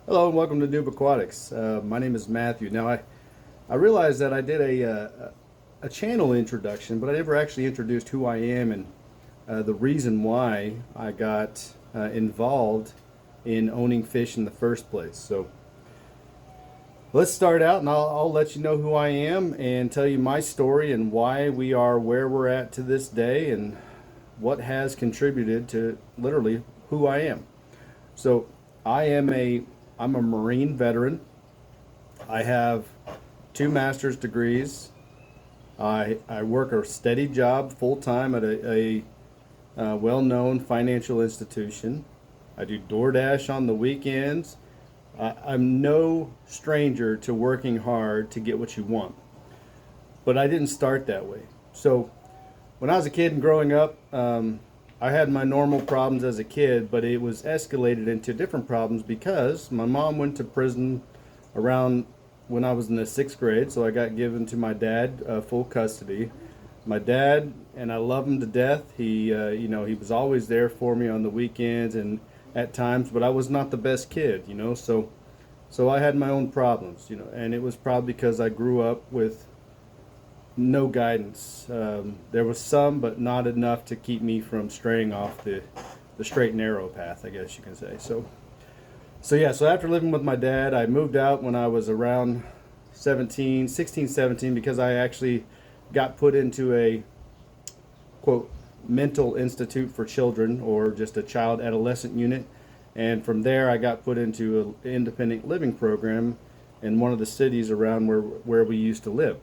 Hello and welcome to NoobAquatics. My name is Matthew. Now I realized that I did a channel introduction, but I never actually introduced who I am and the reason why I got involved in owning fish in the first place. So let's start out, and I'll let you know who I am and tell you my story and why we are where we're at to this day and what has contributed to literally who I am. So I am I'm a Marine veteran. I have two master's degrees. I work a steady job full time at a well-known financial institution. I do DoorDash on the weekends. I'm no stranger to working hard to get what you want. But I didn't start that way. So when I was a kid and growing up, I had my normal problems as a kid, but it was escalated into different problems because my mom went to prison around when I was in the sixth grade, so I got given to my dad full custody. My dad, and I love him to death. He was always there for me on the weekends and at times, but I was not the best kid, so I had my own problems, and it was probably because I grew up with no guidance. There was some, but not enough to keep me from straying off the straight and narrow path, I guess you can say. So after living with my dad, I moved out when I was around 16, 17, because I actually got put into a, quote, mental institute for children, or just a child adolescent unit. And from there, I got put into an independent living program in one of the cities around where we used to live.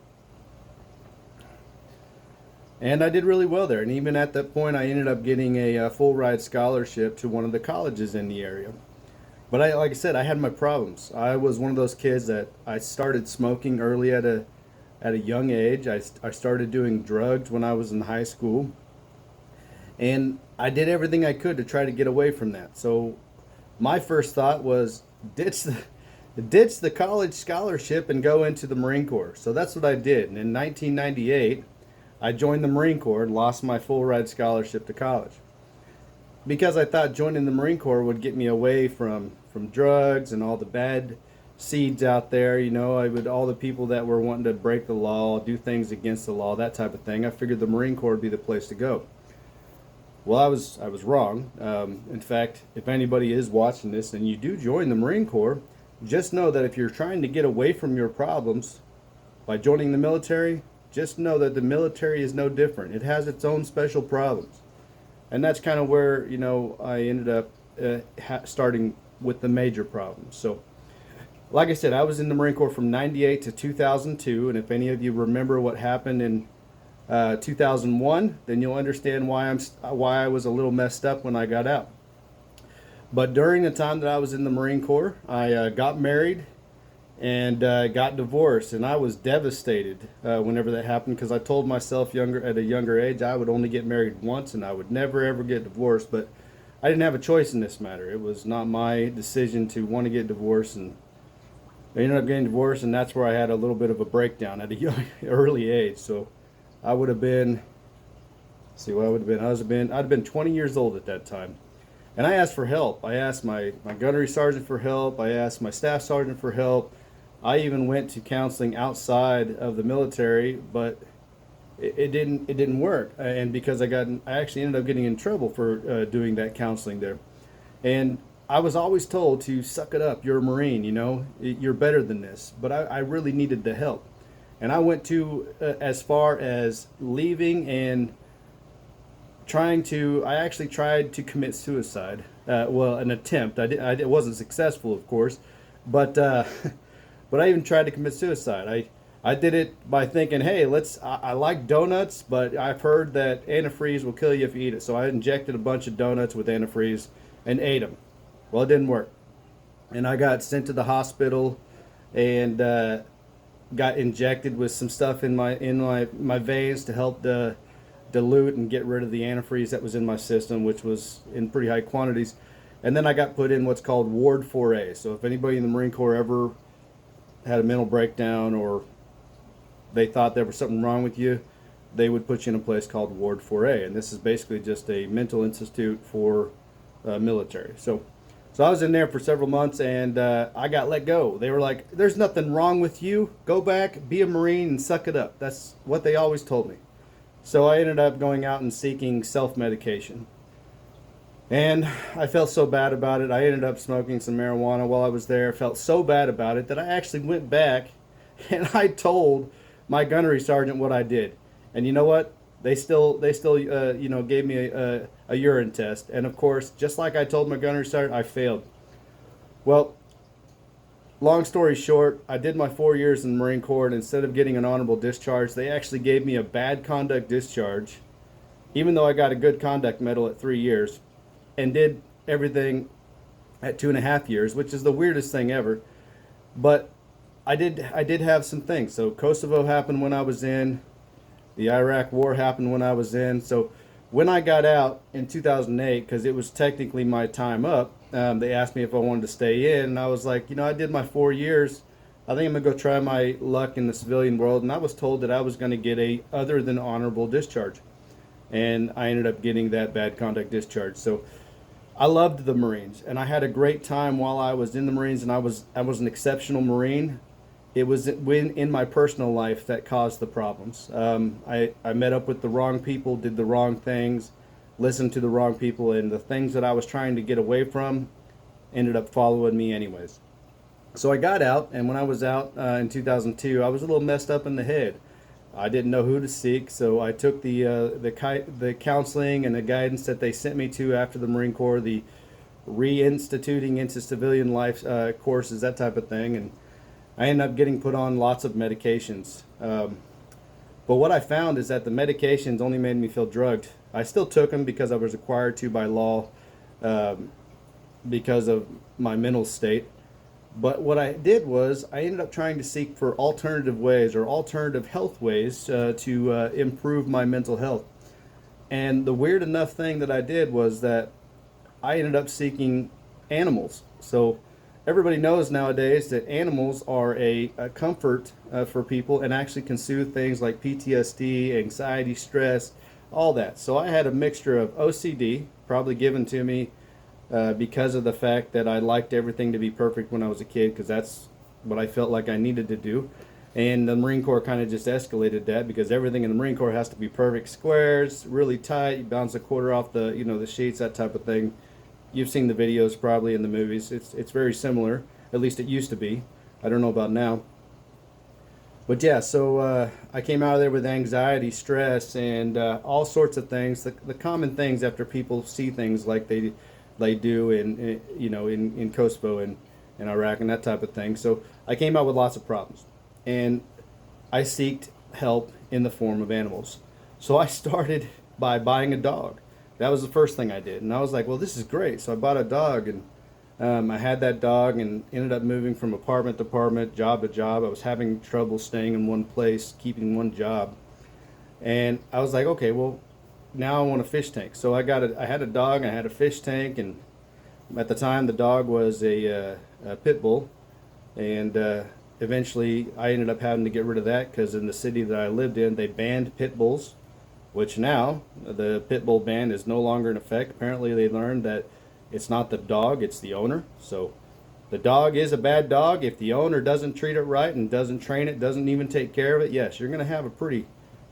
And I did really well there. And even at that point, I ended up getting a full ride scholarship to one of the colleges in the area. But like I said, I had my problems. I was one of those kids that I started smoking early at a young age. I started doing drugs when I was in high school. And I did everything I could to try to get away from that. So my first thought was ditch the college scholarship and go into the Marine Corps. So that's what I did. And in 1998, I joined the Marine Corps and lost my full ride scholarship to college because I thought joining the Marine Corps would get me away from drugs and all the bad seeds out there. All the people that were wanting to break the law, do things against the law, that type of thing. I figured the Marine Corps would be the place to go. Well, I was wrong. In fact, if anybody is watching this and you do join the Marine Corps, just know that if you're trying to get away from your problems by joining the military, just know that the military is no different. It has its own special problems. And that's kind of where, I ended up starting with the major problems. So, like I said, I was in the Marine Corps from 98 to 2002. And if any of you remember what happened in 2001, then you'll understand why I was a little messed up when I got out. But during the time that I was in the Marine Corps, I got married and got divorced, and I was devastated whenever that happened, because I told myself at a younger age I would only get married once and I would never ever get divorced. But I didn't have a choice in this matter. It was not my decision to want to get divorced, and I ended up getting divorced, and that's where I had a little bit of a breakdown at a young, early age. So I would have been, I'd have been 20 years old at that time. And I asked for help. I asked my gunnery sergeant for help. I asked my staff sergeant for help. I even went to counseling outside of the military, but it didn't work. And because I actually ended up getting in trouble for doing that counseling there. And I was always told to suck it up. You're a Marine, you're better than this. But I really needed the help. And I went to as far as leaving and I actually tried to commit suicide. An attempt. It wasn't successful, of course, but but I even tried to commit suicide. I did it by thinking, hey, I like donuts, but I've heard that antifreeze will kill you if you eat it. So I injected a bunch of donuts with antifreeze and ate them. Well, it didn't work, and I got sent to the hospital and got injected with some stuff in my veins to help dilute and get rid of the antifreeze that was in my system, which was in pretty high quantities. And then I got put in what's called Ward 4A. So if anybody in the Marine Corps ever had a mental breakdown or they thought there was something wrong with you, they would put you in a place called Ward 4A. And this is basically just a mental institute for military. So So I was in there for several months, and I got let go. They were like, "There's nothing wrong with you. Go back, be a Marine, and suck it up." That's what they always told me. So I ended up going out and seeking self-medication. And I felt so bad about it. I ended up smoking some marijuana while I was there. Felt so bad about it that I actually went back and I told my gunnery sergeant what I did. And you know what? They still gave me a urine test. And of course, just like I told my gunnery sergeant, I failed. Well, long story short, I did my 4 years in the Marine Corps, and instead of getting an honorable discharge, they actually gave me a bad conduct discharge, even though I got a good conduct medal at 3 years, and did everything at 2.5 years, which is the weirdest thing ever. But I did have some things. So Kosovo happened when I was in. The Iraq War happened when I was in. So when I got out in 2008, because it was technically my time up, they asked me if I wanted to stay in, and I was like, I did my 4 years. I think I'm gonna go try my luck in the civilian world, and I was told that I was going to get a other than honorable discharge, and I ended up getting that bad conduct discharge. So I loved the Marines, and I had a great time while I was in the Marines, and I was an exceptional Marine. It was in my personal life that caused the problems. I met up with the wrong people, did the wrong things, listened to the wrong people, and the things that I was trying to get away from ended up following me anyways. So I got out, and when I was out in 2002, I was a little messed up in the head. I didn't know who to seek, so I took the counseling and the guidance that they sent me to after the Marine Corps, the reinstituting into civilian life courses, that type of thing, and I ended up getting put on lots of medications. But what I found is that the medications only made me feel drugged. I still took them because I was required to by law because of my mental state. But what I did was I ended up trying to seek for alternative ways or alternative health ways to improve my mental health. And the weird enough thing that I did was that I ended up seeking animals. So everybody knows nowadays that animals are a comfort for people and actually can soothe things like PTSD, anxiety, stress, all that. So I had a mixture of OCD, probably given to me because of the fact that I liked everything to be perfect when I was a kid, because that's what I felt like I needed to do. And the Marine Corps kind of just escalated that, because everything in the Marine Corps has to be perfect squares, really tight, you bounce a quarter off the the sheets, that type of thing. You've seen the videos probably in the movies. It's very similar, at least it used to be. I don't know about now. But yeah, so I came out of there with anxiety, stress, and all sorts of things. The common things after people see things like they do in Kosovo and Iraq and that type of thing. So I came out with lots of problems, and I sought help in the form of animals. So I started by buying a dog. That was the first thing I did, and I was like, well, this is great. So I bought a dog, and I had that dog and ended up moving from apartment to apartment, job to job. I was having trouble staying in one place, keeping one job, and I was like, okay, well, now I want a fish tank. So I had a dog, I had a fish tank, and at the time the dog was a pit bull, and eventually I ended up having to get rid of that because in the city that I lived in, they banned pit bulls, which now the pit bull ban is no longer in effect. Apparently they learned that it's not the dog, it's the owner. So the dog is a bad dog. If the owner doesn't treat it right and doesn't train it, doesn't even take care of it, yes, you're going to have a pretty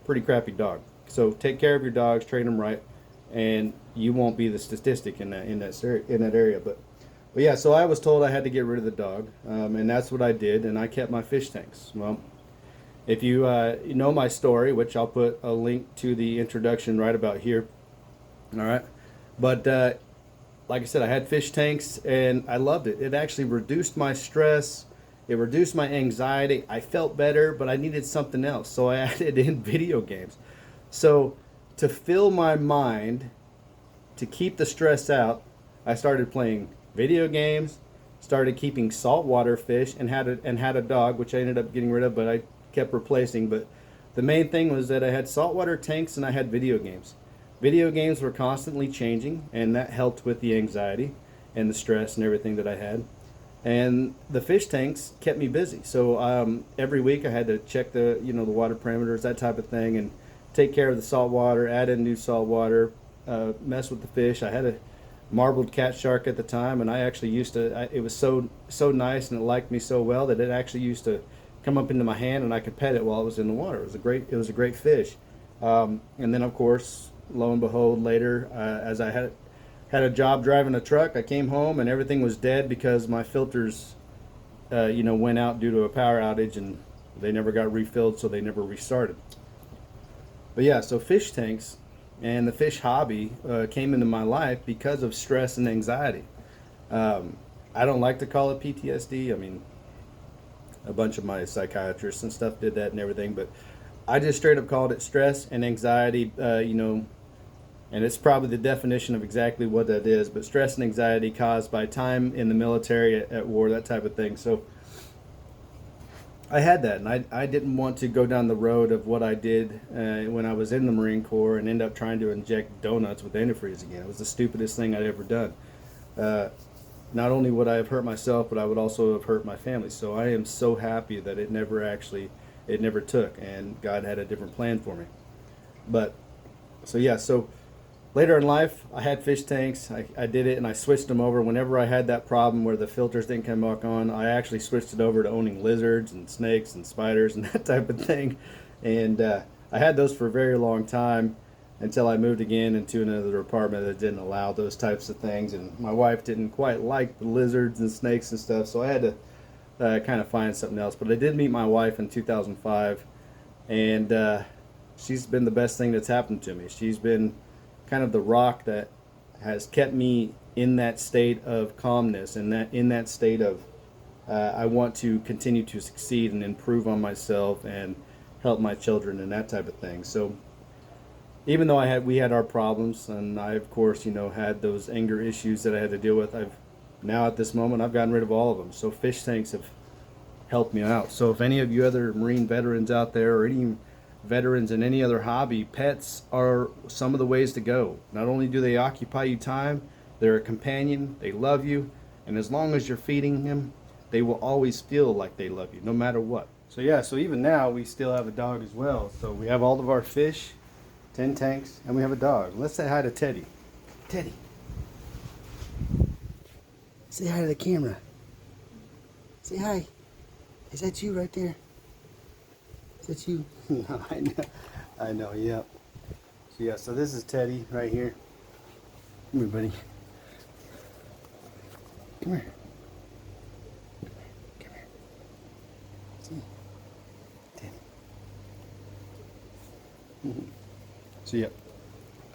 crappy dog. So take care of your dogs, train them right, and you won't be the statistic in that area. But yeah, so I was told I had to get rid of the dog, and that's what I did, and I kept my fish tanks. Well, if you know my story, which I'll put a link to the introduction right about here, all right. But like I said, I had fish tanks, and I loved it. It actually reduced my stress. It reduced my anxiety. I felt better, but I needed something else, so I added in video games. So to fill my mind, to keep the stress out, I started playing video games, started keeping saltwater fish, and had a dog, which I ended up getting rid of, but I kept replacing. But the main thing was that I had saltwater tanks and I had video games. Video games were constantly changing, and that helped with the anxiety and the stress and everything that I had. And the fish tanks kept me busy. So every week I had to check the the water parameters, that type of thing, and take care of the salt water, add in new salt water, mess with the fish. I had marbled cat shark at the time, and I actually used to. It was so nice, and it liked me so well that it actually used to come up into my hand, and I could pet it while it was in the water. It was a great fish. And then, of course, lo and behold, later, as I had a job driving a truck, I came home and everything was dead because my filters, went out due to a power outage, and they never got refilled, so they never restarted. But yeah, so fish tanks and the fish hobby came into my life because of stress and anxiety. I don't like to call it PTSD. I mean, a bunch of my psychiatrists and stuff did that and everything, but I just straight up called it stress and anxiety, and it's probably the definition of exactly what that is, but stress and anxiety caused by time in the military, at war, that type of thing. So I had that, and I didn't want to go down the road of what I did when I was in the Marine Corps and end up trying to inject donuts with antifreeze again. It was the stupidest thing I'd ever done. Not only would I have hurt myself, but I would also have hurt my family. So I am so happy that it never took, and God had a different plan for me. But so later in life, I had fish tanks. I did it, and I switched them over. Whenever I had that problem where the filters didn't come back on, I actually switched it over to owning lizards and snakes and spiders and that type of thing. And I had those for a very long time until I moved again into another apartment that didn't allow those types of things. And my wife didn't quite like the lizards and snakes and stuff, so I had to kind of find something else. But I did meet my wife in 2005, and she's been the best thing that's happened to me. She's been kind of the rock that has kept me in that state of calmness, and in that state of I want to continue to succeed and improve on myself and help my children and that type of thing. So even though we had our problems, and I of course had those anger issues that I had to deal with, now at this moment I've gotten rid of all of them. So fish tanks have helped me out. So if any of you other Marine veterans out there, or any veterans in any other hobby, pets are some of the ways to go. Not only do they occupy you time, they're a companion, they love you, and as long as you're feeding them, they will always feel like they love you, no matter what. So yeah, so even now we still have a dog as well. So we have all of our fish, 10 tanks, and we have a dog. Let's say hi to Teddy. Teddy, say hi to the camera. Say hi. Is that you right there? Is that you? No, I know, yeah. So yeah, so this is Teddy right here. Come here, buddy. Come here. Come here. See? Teddy. So yeah,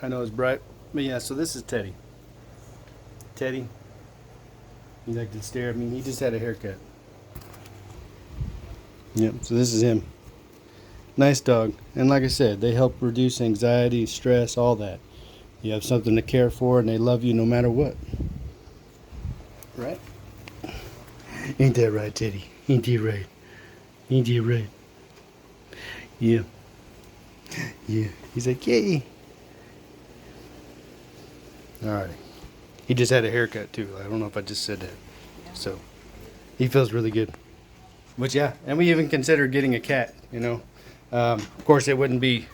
I know it's bright, but yeah, so this is Teddy. Teddy, he liked to stare at me. He just had a haircut. Yep, so this is him. Nice dog. And like I said, they help reduce anxiety, stress, all that. You have something to care for, and they love you no matter what. Right? Ain't that right, Teddy? Ain't that right? Ain't that right? Yeah. Yeah. He's like, yay. Alright. He just had a haircut too. I don't know if I just said that. So, he feels really good. But yeah, and we even considered getting a cat, Of course, it wouldn't be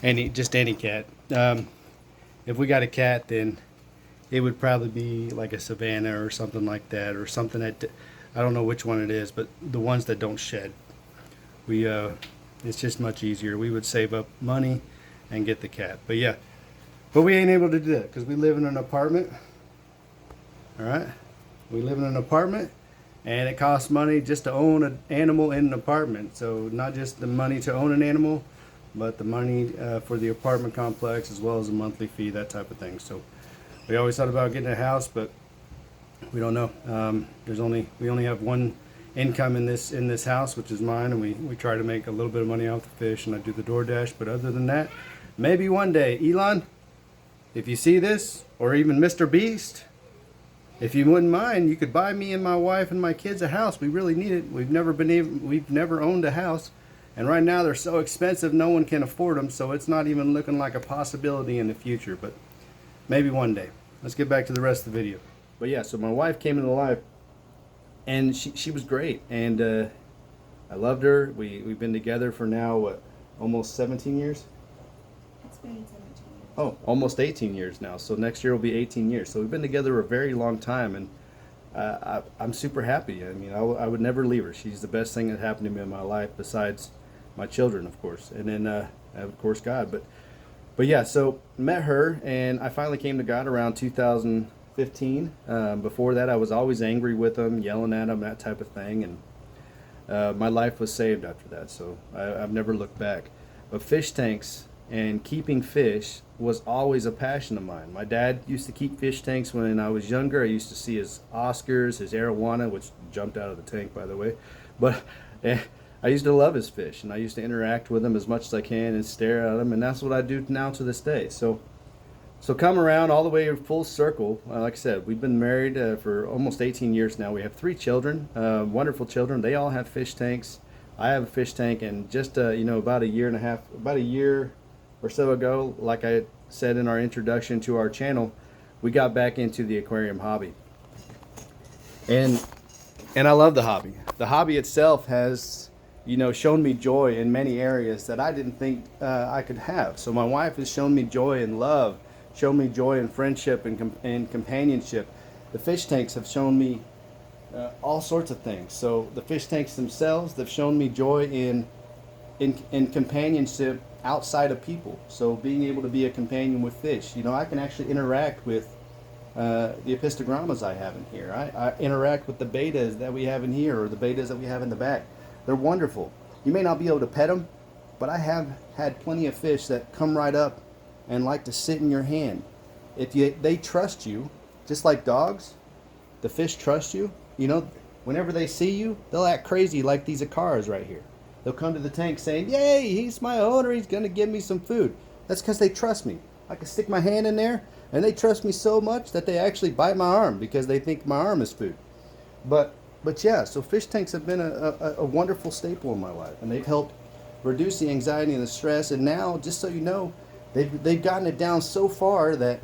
just any cat. If we got a cat, then it would probably be like a Savannah or something like that, or something that, I don't know which one it is, but the ones that don't shed. It's just much easier. We would save up money and get the cat. But yeah, but we ain't able to do that because we live in an apartment. All right, we live in an apartment. And it costs money just to own an animal in an apartment. So not just the money to own an animal, but the money for the apartment complex, as well as a monthly fee, that type of thing. So we always thought about getting a house, but we don't know. We only have one income in this house, which is mine, and we try to make a little bit of money off the fish, and I do the DoorDash. But other than that, maybe one day, Elon, if you see this, or even Mr. Beast, if you wouldn't mind, you could buy me and my wife and my kids a house. We really need it. We've never owned a house, and right now they're so expensive no one can afford them. So it's not even looking like a possibility in the future. But maybe one day. Let's get back to the rest of the video. But yeah, so my wife came into life, and she was great, and I loved her. We've been together for now almost 17 years. It's been 17 Oh, almost 18 years now. So next year will be 18 years. So we've been together a very long time, and I'm super happy. I mean, I would never leave her. She's the best thing that happened to me in my life, besides my children, of course, and then of course God. But yeah, so met her, and I finally came to God around 2015. Before that, I was always angry with him, yelling at him, that type of thing, and my life was saved after that. So I've never looked back. But fish tanks and keeping fish was always a passion of mine. My dad used to keep fish tanks when I was younger. I used to see his Oscars, his arowana, which jumped out of the tank, by the way. But I used to love his fish, and I used to interact with them as much as I can and stare at them, and that's what I do now to this day. So come around all the way full circle. Like I said, we've been married for almost 18 years now. We have 3 children, wonderful children. They all have fish tanks. I have a fish tank, and just about a year or so ago, like I said in our introduction to our channel, we got back into the aquarium hobby. And I love the hobby. The hobby itself has, shown me joy in many areas that I didn't think I could have. So my wife has shown me joy and love, shown me joy and friendship and companionship. The fish tanks have shown me all sorts of things. So the fish tanks themselves, they've shown me joy in companionship outside of people. So being able to be a companion with fish, I can actually interact with the epistogrammas I have in here. I interact with the betas that we have in here, or the betas that we have in the back. They're wonderful. You may not be able to pet them, but I have had plenty of fish that come right up and like to sit in your hand. They trust you, just like dogs. The fish trust you. Whenever they see you, they'll act crazy like these Aquariums right here. They'll come to the tank saying, "Yay, he's my owner, he's going to give me some food." That's because they trust me. I can stick my hand in there, and they trust me so much that they actually bite my arm because they think my arm is food. But yeah, so fish tanks have been a wonderful staple in my life, and they've helped reduce the anxiety and the stress. And now, just so you know, they've gotten it down so far that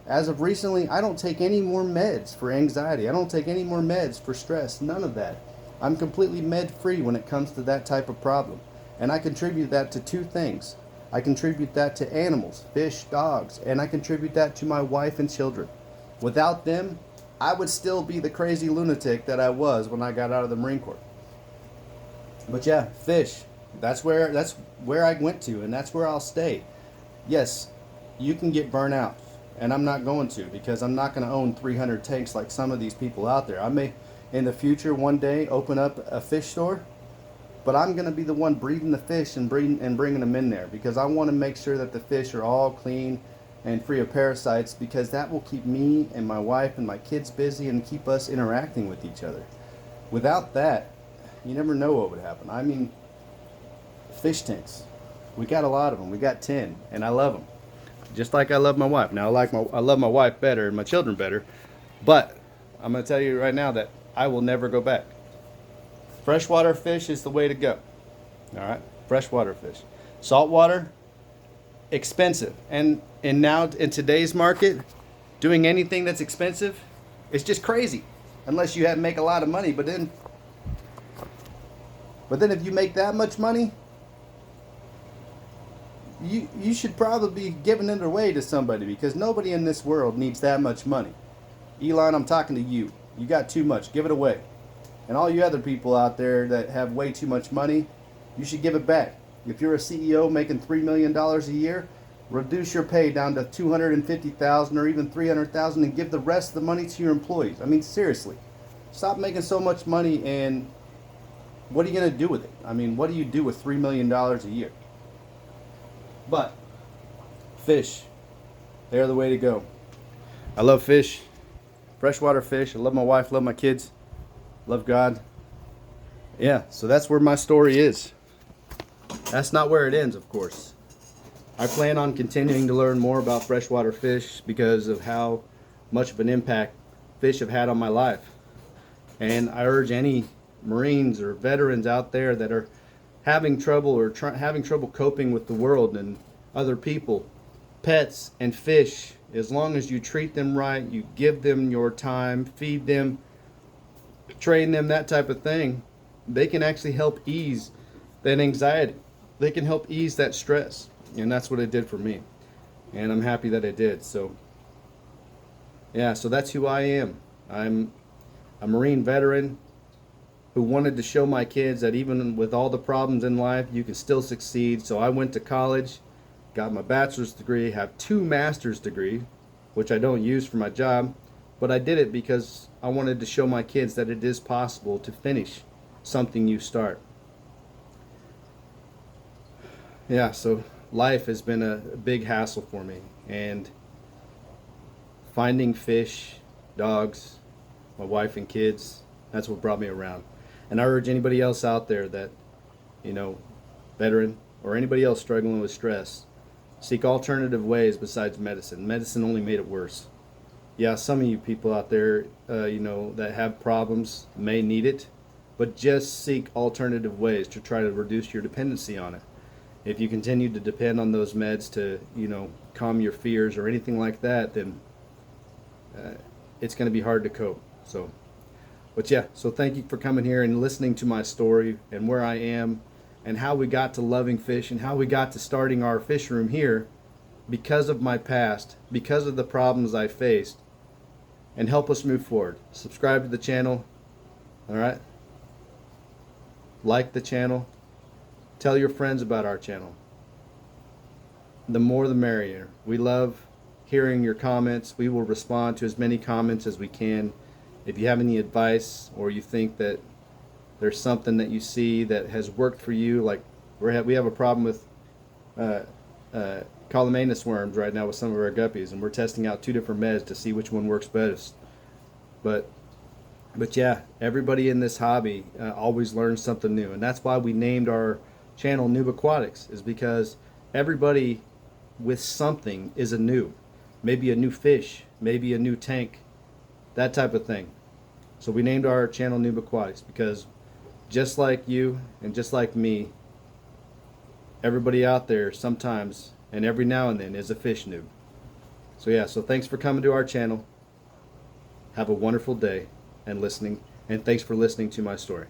as of recently, I don't take any more meds for anxiety. I don't take any more meds for stress. None of that. I'm completely med-free when it comes to that type of problem. And I contribute that to 2 things. I contribute that to animals, fish, dogs, and I contribute that to my wife and children. Without them, I would still be the crazy lunatic that I was when I got out of the Marine Corps. But yeah, fish. That's where I went to, and that's where I'll stay. Yes, you can get burnt out, and I'm not going to, because I'm not going to own 300 tanks like some of these people out there. I may, in the future, one day open up a fish store, but I'm going to be the one breeding the fish and bringing them in there, because I want to make sure that the fish are all clean and free of parasites, because that will keep me and my wife and my kids busy and keep us interacting with each other. Without that, you never know what would happen. I mean, fish tanks, we got a lot of them. We got 10, and I love them, just like I love my wife. Now I love my wife better and my children better, but I'm going to tell you right now that I will never go back. Freshwater fish is the way to go. All right, freshwater fish. Saltwater, expensive, and now in today's market, doing anything that's expensive, it's just crazy, unless you make a lot of money. But then if you make that much money, you should probably be giving it away to somebody, because nobody in this world needs that much money. Elon, I'm talking to you. You got too much. Give it away. And all you other people out there that have way too much money, you should give it back. If you're a CEO making $3 million a year, reduce your pay down to $250,000 or even $300,000 and give the rest of the money to your employees. I mean, seriously. Stop making so much money, and what are you going to do with it? I mean, what do you do with $3 million a year? But fish, they're the way to go. I love fish, freshwater fish. I love my wife, love my kids, love God. Yeah, so that's where my story is. That's not where it ends, of course. I plan on continuing to learn more about freshwater fish because of how much of an impact fish have had on my life. And I urge any Marines or veterans out there that are having trouble or having trouble coping with the world and other people, pets and fish, as long as you treat them right, you give them your time, feed them, train them, that type of thing, they can actually help ease that anxiety. They can help ease that stress. And that's what it did for me. and I'm happy that I did. So yeah, so that's who I am. I'm a Marine veteran who wanted to show my kids that even with all the problems in life, you can still succeed. So I went to college, got my bachelor's degree, have 2 master's degree, which I don't use for my job, but I did it because I wanted to show my kids that it is possible to finish something you start. Yeah, so life has been a big hassle for me, and finding fish, dogs, my wife and kids, that's what brought me around. And I urge anybody else out there that, you know, veteran or anybody else struggling with stress, seek alternative ways besides medicine. Medicine only made it worse. Yeah, some of you people out there, that have problems may need it, but just seek alternative ways to try to reduce your dependency on it. If you continue to depend on those meds to, calm your fears or anything like that, then it's going to be hard to cope. So thank you for coming here and listening to my story and where I am and how we got to loving fish and how we got to starting our fish room here because of my past, because of the problems I faced, and help us move forward. Subscribe to the channel, all right? Like the channel. Tell your friends about our channel. The more the merrier. We love hearing your comments. We will respond to as many comments as we can. If you have any advice or you think that there's something that you see that has worked for you, like we have a problem with Colomanus worms right now with some of our guppies, and we're testing out 2 different meds to see which one works best. But yeah, everybody in this hobby always learns something new, and that's why we named our channel NoobAquatics, is because everybody with something is a noob. Maybe a new fish, maybe a new tank, that type of thing. So we named our channel NoobAquatics because just like you and just like me, everybody out there sometimes and every now and then is a fish noob. So yeah, so thanks for coming to our channel. Have a wonderful day and thanks for listening to my story.